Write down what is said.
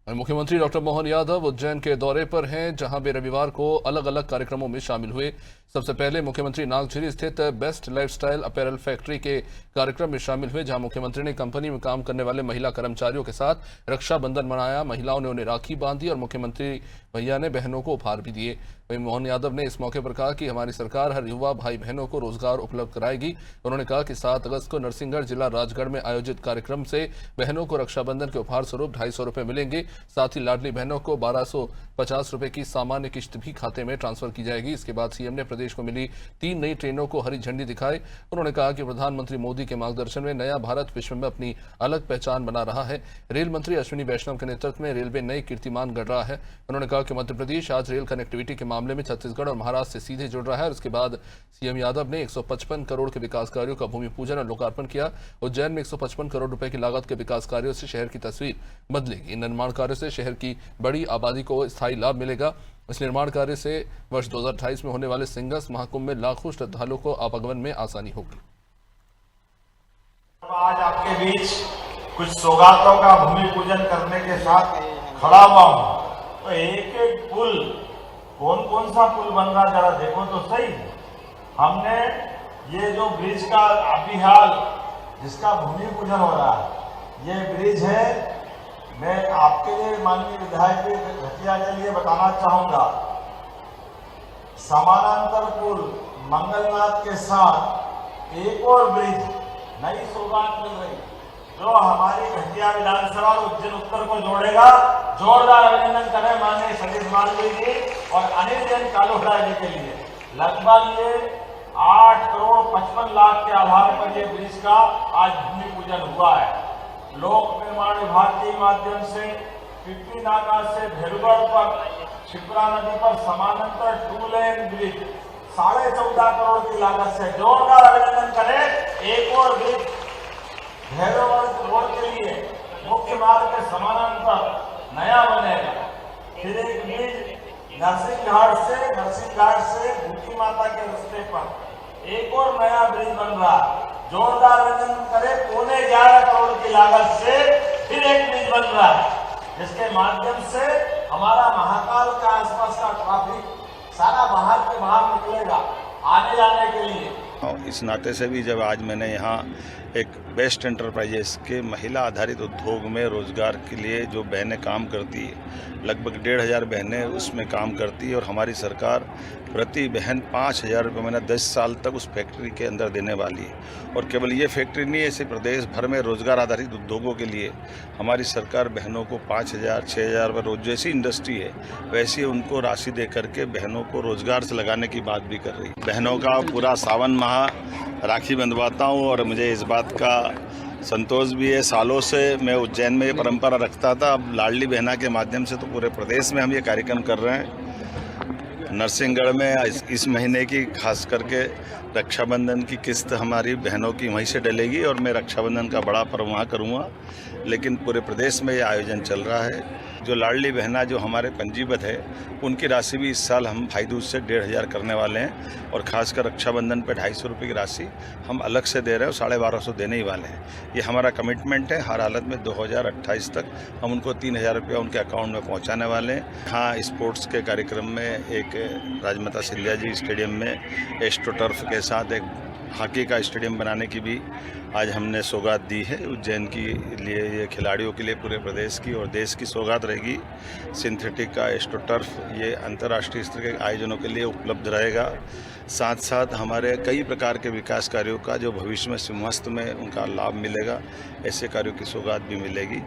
मुख्यमंत्री डॉक्टर मोहन यादव उज्जैन के दौरे पर हैं, जहां वे रविवार को अलग अलग कार्यक्रमों में शामिल हुए। सबसे पहले मुख्यमंत्री नागझीरी स्थित बेस्ट लाइफस्टाइल अपैरल फैक्ट्री के कार्यक्रम में शामिल हुए, जहां मुख्यमंत्री ने कंपनी में काम करने वाले महिला कर्मचारियों के साथ रक्षाबंधन मनाया। महिलाओं ने उन्हें राखी बांधी और मुख्यमंत्री भैया ने बहनों को उपहार भी दिए। वहीं मोहन यादव ने इस मौके पर कहा कि हमारी सरकार हर युवा भाई बहनों को रोजगार उपलब्ध कराएगी। उन्होंने कहा कि 7 अगस्त को नरसिंहगढ़ जिला राजगढ़ में आयोजित कार्यक्रम से बहनों को रक्षाबंधन के उपहार स्वरूप 250 रुपए मिलेंगे। साथ ही लाडली बहनों को 1250 रुपए की सामान्य किश्त भी खाते में ट्रांसफर की जाएगी। इसके बाद सीएम ने प्रदेश को मिली 3 नई ट्रेनों को हरी झंडी दिखाई। उन्होंने कहा कि प्रधानमंत्री मोदी के मार्गदर्शन में नया भारत विश्व में अपनी अलग पहचान बना रहा है। रेल मंत्री अश्विनी वैष्णव के नेतृत्व में रेलवे नई कीर्तिमान गढ़ रहा है। उन्होंने कहा कि मध्य प्रदेश आज रेल कनेक्टिविटी के मामले में छत्तीसगढ़ और महाराष्ट्र से सीधे जुड़ रहा है। और इसके बाद सीएम यादव ने 155 करोड़ के विकास कार्यों का भूमि पूजन और लोकार्पण किया। उज्जैन में 155 करोड़ रुपए की लागत के विकास कार्यों से शहर की तस्वीर बदलेगी। निर्माण कार्य से शहर की बड़ी आबादी को स्थायी लाभ मिलेगा। इस निर्माण कार्य से वर्ष 2028 में होने वाले सिंगस महाकुंभ में लाखों श्रद्धालुओं को आवागमन में आसानी होगी। आज आपके बीच कुछ सौगातों का भूमि पूजन करने के साथ खड़ा हुआ हूं, तो एक एक पुल, कौन कौन सा पुल बन रहा जरा देखो तो सही। हमने ये जो ब्रिज का अभी हाल जिसका भूमि पूजन हो रहा है, ये ब्रिज है। मैं आपके लिए माननीय विधायक घटिया के लिए बताना चाहूंगा, समानांतर पुल मंगलनाथ के साथ एक और ब्रिज नई सौगात मिल रही जो हमारी घटिया विधानसभा और उज्जैन उत्तर को जोड़ेगा। जोरदार अभिनंदन करें माननीय सतीश मालवीय जी और अनिल जैन कालोहरा जी के लिए। लगभग ये 8 करोड़ 55 लाख के आधार पर ये ब्रिज का आज भूमि पूजन हुआ है। लोक निर्माण विभाग के माध्यम से पिपली नाका से भेलगढ़ पर शिप्रा नदी पर समानांतर 2 लेन ब्रिज 14.5 करोड़ की लागत से जोरदार अभिनंदन करें। एक और ब्रिज भैरवगढ़ रोड के लिए मुख्य मार्ग के समानांतर नया बनेगा। फिर एक ब्रिज नरसिंहघाट से भूखी माता के रास्ते पर एक और नया ब्रिज बन रहा। जोरदार अभिनंदन करें। 11.25 करोड़ की लागत से फिर एक ब्रिज बन रहा है, जिसके माध्यम से हमारा महाकाल के आसपास का ट्रैफिक सारा बाहर के बाहर निकलेगा आने जाने के लिए। इस नाते से भी जब आज मैंने यहाँ एक बेस्ट एंटरप्राइजेस के महिला आधारित उद्योग में रोजगार के लिए जो बहनें काम करती है, लगभग 1,500 बहनें उसमें काम करती है और हमारी सरकार प्रति बहन 5,000 रुपये महीना 10 साल तक उस फैक्ट्री के अंदर देने वाली है। और केवल ये फैक्ट्री नहीं है, ऐसे प्रदेश भर में रोजगार आधारित उद्योगों के लिए हमारी सरकार बहनों को 5,000 6,000 रुपये रोज, जैसी इंडस्ट्री है वैसी उनको राशि दे करके बहनों को रोजगार से लगाने की बात भी कर रही है। बहनों का पूरा सावन माह राखी बंधवाता हूँ और मुझे इस बात का संतोष भी है। सालों से मैं उज्जैन में ये परंपरा रखता था, अब लाडली बहना के माध्यम से तो पूरे प्रदेश में हम ये कार्यक्रम कर रहे हैं। नरसिंहगढ़ में इस महीने की खास करके रक्षाबंधन की किस्त हमारी बहनों की वहीं से डलेगी और मैं रक्षाबंधन का बड़ा पर्व वहाँ करूँगा। लेकिन पूरे प्रदेश में ये आयोजन चल रहा है। जो लाडली बहना जो हमारे पंजीबद्ध है, उनकी राशि भी इस साल हम भाई दूज से 1,500 करने वाले हैं और खासकर रक्षाबंधन पे 250 रुपये की राशि हम अलग से दे रहे हैं और 1,250 देने ही वाले हैं। ये हमारा कमिटमेंट है। हर हालत में 2028 तक हम उनको 3,000 रुपया उनके अकाउंट में पहुँचाने वाले हैं। हाँ, स्पोर्ट्स के कार्यक्रम में एक राजमाता सिंधिया जी स्टेडियम में एस्ट्रोटर्फ के साथ एक हॉकी का स्टेडियम बनाने की भी आज हमने सौगात दी है उज्जैन की लिए। ये खिलाड़ियों के लिए पूरे प्रदेश की और देश की सौगात रहेगी। सिंथेटिक का एस्ट्रोटर्फ ये अंतर्राष्ट्रीय स्तर के आयोजनों के लिए उपलब्ध रहेगा। साथ साथ हमारे कई प्रकार के विकास कार्यों का जो भविष्य में सिंहस्थ में उनका लाभ मिलेगा, ऐसे कार्यों की सौगात भी मिलेगी।